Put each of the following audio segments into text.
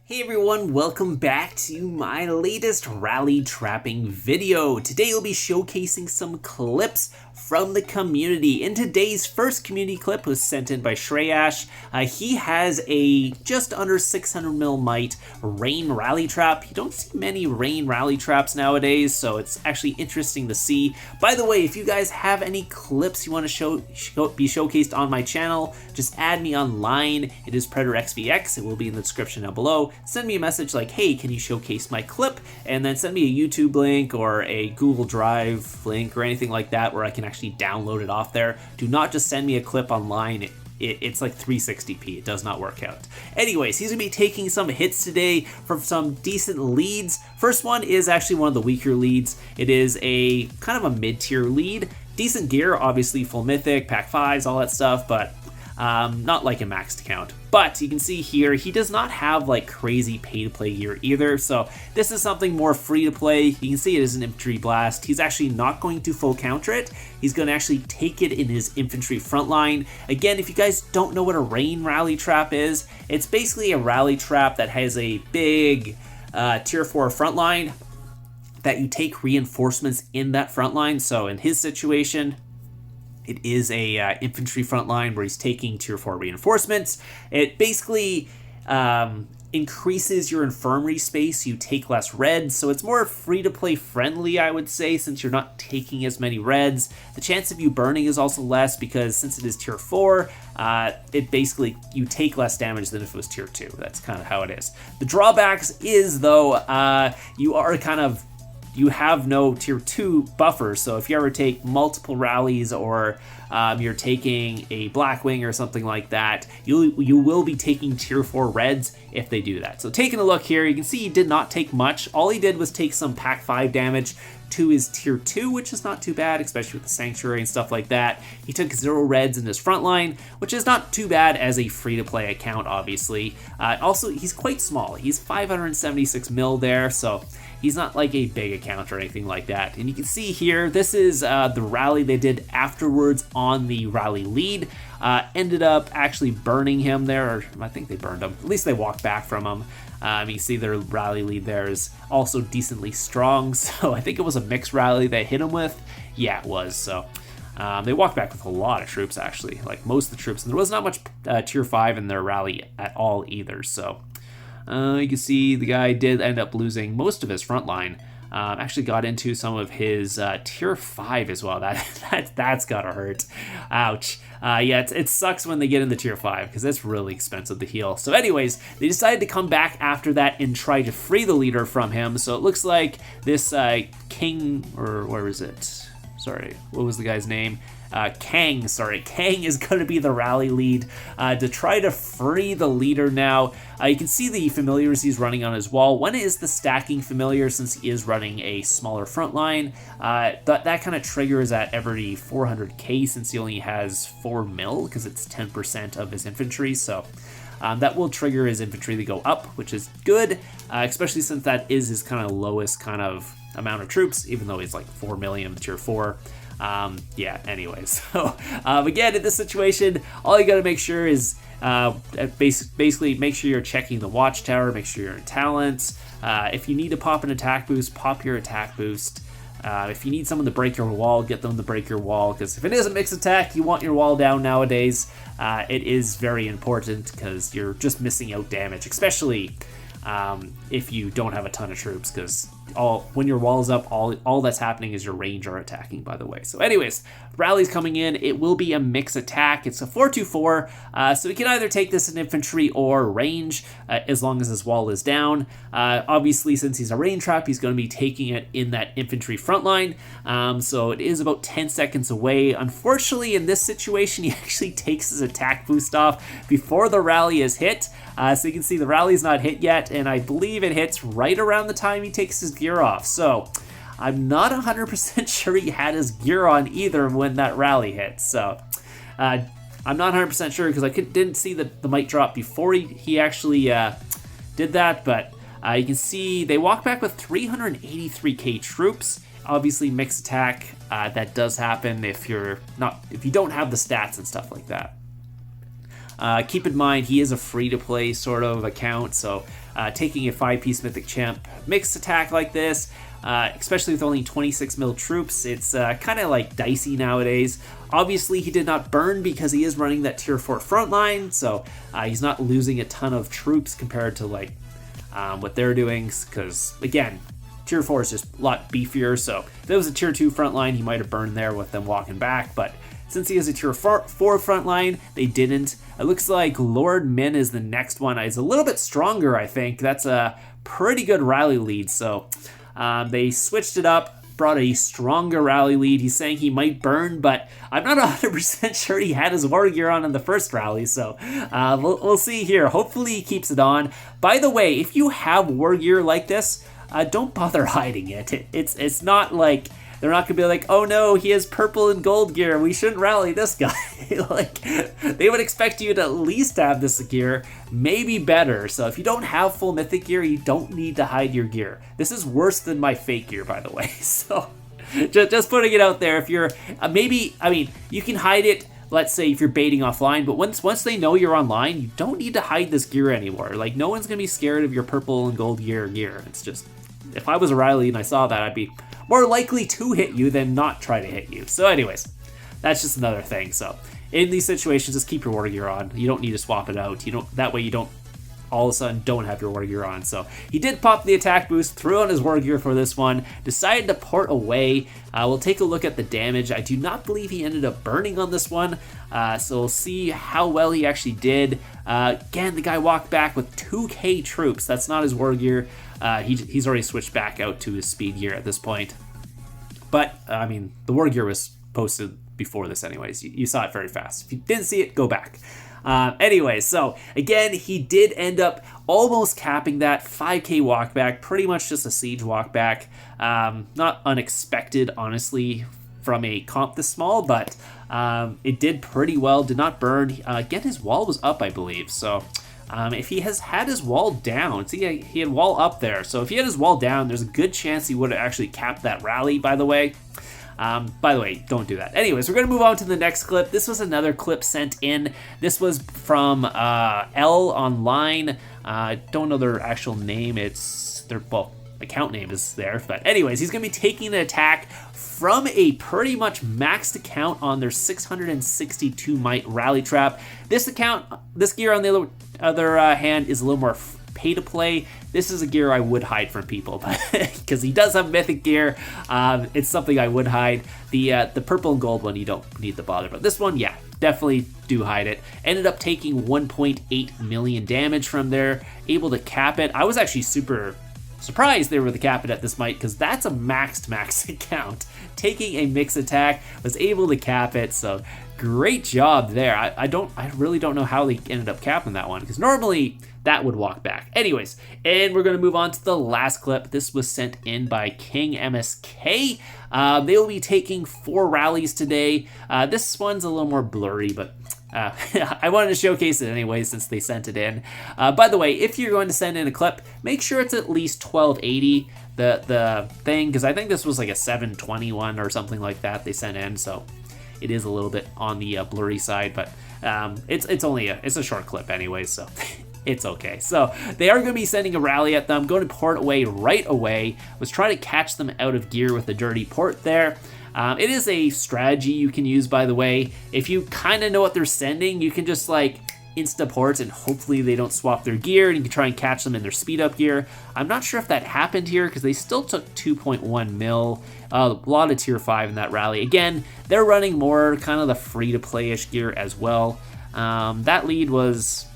Hey everyone, welcome back to my latest rally trapping video. Today we'll be showcasing some clips from the community. In today's first community clip was sent in by Shreyash. He has a just under 600 might Rein rally trap. You don't see many Rein rally traps nowadays, so it's actually interesting to see. By the way, if you guys have any clips you want to be showcased on my channel, just add me online. It is Predatorxvx. It will be in the description down below. Send me a message like, hey, can you showcase my clip? And then send me a YouTube link or a Google Drive link or anything like that where I can actually download it off there. Do not just send me a clip online. It's like 360p. It does not work out. Anyways, he's going to be taking some hits today from some decent leads. First one is actually one of the weaker leads. It is a kind of a mid-tier lead. Decent gear, obviously full mythic, pack 5s, all that stuff, but not like a maxed account. But you can see here, he does not have like crazy pay-to-play gear either, so this is something more free-to-play. You can see it is an infantry blast. He's actually not going to full counter it. He's going to actually take it in his infantry front line. Again, if you guys don't know what a Rein rally trap is, it's basically a rally trap that has a big tier 4 front line that you take reinforcements in that front line. So in his situation, it is a infantry front line where he's taking tier 4 reinforcements. It basically increases your infirmary space. You take less reds, so it's more free-to-play friendly, I would say, since you're not taking as many reds. The chance of you burning is also less because since it is tier 4, it basically, you take less damage than if it was tier 2. That's kind of how it is. The drawbacks is, though, you have no tier 2 buffer, so if you ever take multiple rallies or you're taking a Blackwing or something like that, you will be taking tier 4 reds if they do that. So taking a look here, you can see he did not take much. All he did was take some pack 5 damage to his tier 2, which is not too bad, especially with the Sanctuary and stuff like that. He took 0 reds in his front line, which is not too bad as a free-to-play account, obviously. Also, he's quite small. He's 576 mil there, so he's not like a big account or anything like that. And you can see here, this is the rally they did afterwards on the rally lead. Ended up actually burning him there, or I think they burned him. At least they walked back from him. You see their rally lead there is also decently strong, so I think it was a mixed rally they hit him with. Yeah, it was. So they walked back with a lot of troops, actually, like most of the troops. And there was not much tier 5 in their rally at all either, so you can see the guy did end up losing most of his front line. Actually got into some of his tier 5 as well. That's gotta hurt. Ouch. Yeah, it sucks when they get into tier 5 because it's really expensive to heal. So anyways, they decided to come back after that and try to free the leader from him. So it looks like this King, or where is it? Sorry, what was the guy's name? Kang is going to be the rally lead to try to free the leader now. You can see the familiars he's running on his wall. One is the stacking familiar, since he is running a smaller front line. That kind of triggers at every 400k, since he only has 4 mil, because it's 10% of his infantry. So that will trigger his infantry to go up, which is good, especially since that is his kind of lowest kind of amount of troops, even though he's like 4 million tier 4. Yeah, anyways, so again, in this situation, all you gotta make sure is basically make sure you're checking the watchtower, make sure you're in talents. If you need to pop an attack boost, pop your attack boost. If you need someone to break your wall, get them to break your wall, because if it is a mixed attack, you want your wall down nowadays. It is very important because you're just missing out damage, especially if you don't have a ton of troops, because when your wall is up, all that's happening is your range are attacking, by the way. So anyways, rally's coming in. It will be a mix attack. It's a 4-2-4, so we can either take this in infantry or range, as long as his wall is down. Obviously, since he's a rain trap, he's going to be taking it in that infantry front line, so it is about 10 seconds away. Unfortunately, in this situation, he actually takes his attack boost off before the rally is hit. So you can see the rally's not hit yet, and I believe it hits right around the time he takes his gear off. So I'm not 100% sure he had his gear on either when that rally hit. So I'm not 100% sure because I didn't see the might drop before he actually did that. But you can see they walk back with 383k troops. Obviously, mixed attack, that does happen if you don't have the stats and stuff like that. Keep in mind, he is a free-to-play sort of account, so taking a 5-piece Mythic Champ mixed attack like this, especially with only 26 mil troops, it's kind of like dicey nowadays. Obviously, he did not burn because he is running that tier 4 frontline, so he's not losing a ton of troops compared to like what they're doing, because again, tier 4 is just a lot beefier, so if it was a tier 2 frontline, he might have burned there with them walking back, but since he has a tier 4 frontline, they didn't. It looks like Lord Min is the next one. He's a little bit stronger, I think. That's a pretty good rally lead, so they switched it up, brought a stronger rally lead. He's saying he might burn, but I'm not 100% sure he had his war gear on in the first rally, so we'll see here. Hopefully he keeps it on. By the way, if you have war gear like this, don't bother hiding it. It's not like they're not gonna be like, oh no, he has purple and gold gear, we shouldn't rally this guy. Like, they would expect you to at least have this gear, maybe better. So if you don't have full mythic gear, you don't need to hide your gear. This is worse than my fake gear, by the way. So just putting it out there. If you're maybe, I mean, you can hide it. Let's say if you're baiting offline, but once they know you're online, you don't need to hide this gear anymore. Like, no one's gonna be scared of your purple and gold gear. It's just, if I was a Riley and I saw that, I'd be more likely to hit you than not try to hit you. So anyways, that's just another thing. So in these situations, just keep your war gear on. You don't need to swap it out. That way you don't all of a sudden don't have your war gear on. So he did pop the attack boost, threw on his war gear for this one, decided to port away. We'll take a look at the damage. I do not believe he ended up burning on this one. So we'll see how well he actually did. Again, the guy walked back with 2k troops. That's not his war gear. He's already switched back out to his speed gear at this point. But, I mean, the war gear was posted before this anyways. You saw it very fast. If you didn't see it, go back. Anyway, so again, he did end up almost capping that 5k walkback, pretty much just a siege walkback. Not unexpected, honestly, from a comp this small, but it did pretty well, did not burn. Again, his wall was up, I believe, so if he has had his wall down, see, he had wall up there, so if he had his wall down, there's a good chance he would have actually capped that rally, by the way. Don't do that. Anyways, we're going to move on to the next clip. This was another clip sent in. This was from L Online. Don't know their actual name. It's their, well, account name is there. But anyways, he's going to be taking an attack from a pretty much maxed account on their 662 might rally trap. This gear on the other hand is a little more pay to play. This is a gear I would hide from people, because he does have mythic gear. It's something I would hide. The purple and gold one, you don't need to bother, but this one, yeah, definitely do hide it. Ended up taking 1.8 million damage from there, able to cap it. I was actually super surprised they were the cap it at this might, because that's a max account. Taking a mix attack, was able to cap it, so great job there. I really don't know how they ended up capping that one, because normally that would walk back. Anyways, and we're going to move on to the last clip. This was sent in by King MSK. They will be taking 4 rallies today. This one's a little more blurry, but I wanted to showcase it anyway since they sent it in. By the way, if you're going to send in a clip, make sure it's at least 1280, the thing, because I think this was like a 721 or something like that they sent in, so it is a little bit on the blurry side, but it's only a short clip anyway, so it's okay. So they are going to be sending a rally at them, going to port away right away. Was trying to catch them out of gear with a dirty port there. It is a strategy you can use, by the way. If you kind of know what they're sending, you can just like insta-port and hopefully they don't swap their gear, and you can try and catch them in their speed up gear. I'm not sure if that happened here because they still took 2.1 mil. A lot of tier 5 in that rally. Again, they're running more kind of the free-to-play-ish gear as well. That lead was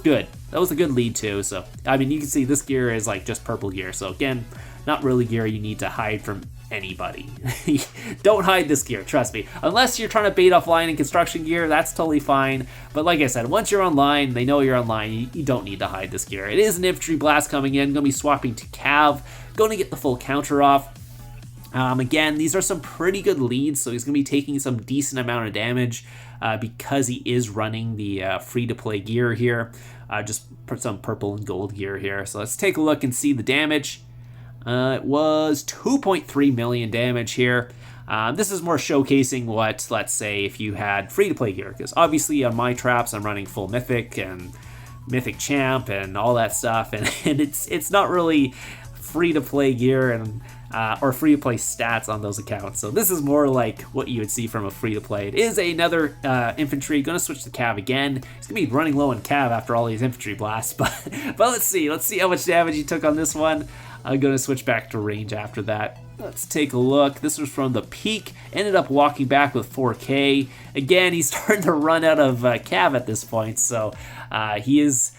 good. That was a good lead too. So, I mean, you can see this gear is like just purple gear. So again, not really gear you need to hide from anybody. Don't hide this gear, trust me. Unless you're trying to bait offline in construction gear, that's totally fine. But like I said, once you're online, they know you're online, you don't need to hide this gear. It is an infantry blast coming in, gonna be swapping to Cav, going to get the full counter off. Again, these are some pretty good leads, so he's going to be taking some decent amount of damage because he is running the free-to-play gear here. Just put some purple and gold gear here. So let's take a look and see the damage. It was 2.3 million damage here. This is more showcasing what, let's say, if you had free-to-play gear, because obviously on my traps I'm running full Mythic and Mythic Champ and all that stuff, and it's not really free-to-play gear and or free-to-play stats on those accounts. So this is more like what you would see from a free-to-play. It is another infantry. Going to switch to Cav again. He's going to be running low on Cav after all these infantry blasts, but let's see how much damage he took on this one. I'm going to switch back to range after that. Let's take a look. This was from the peak. Ended up walking back with 4K. Again, he's starting to run out of Cav at this point, so he is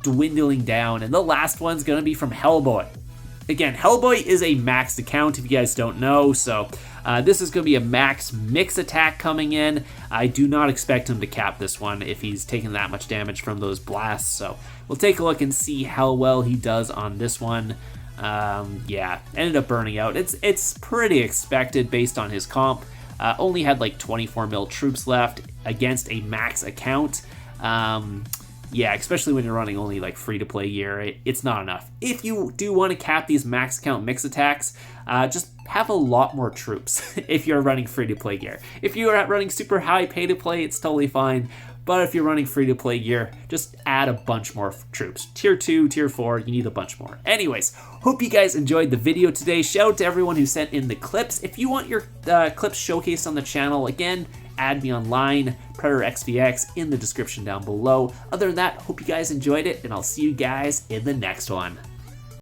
dwindling down. And the last one's going to be from Hellboy. Again, Hellboy is a maxed account, if you guys don't know, so this is going to be a max mix attack coming in. I do not expect him to cap this one if he's taking that much damage from those blasts, so we'll take a look and see how well he does on this one. Yeah, ended up burning out. It's pretty expected based on his comp. Only had like 24 mil troops left against a max account. Yeah, especially when you're running only like free-to-play gear, it's not enough. If you do want to cap these max count mix attacks, just have a lot more troops if you're running free-to-play gear. If you are running super high pay-to-play, it's totally fine. But if you're running free-to-play gear, just add a bunch more troops. Tier 2, Tier 4, you need a bunch more. Anyways, hope you guys enjoyed the video today. Shout out to everyone who sent in the clips. If you want your clips showcased on the channel, again, add me online, Predatorxvx, in the description down below. Other than that, hope you guys enjoyed it, and I'll see you guys in the next one.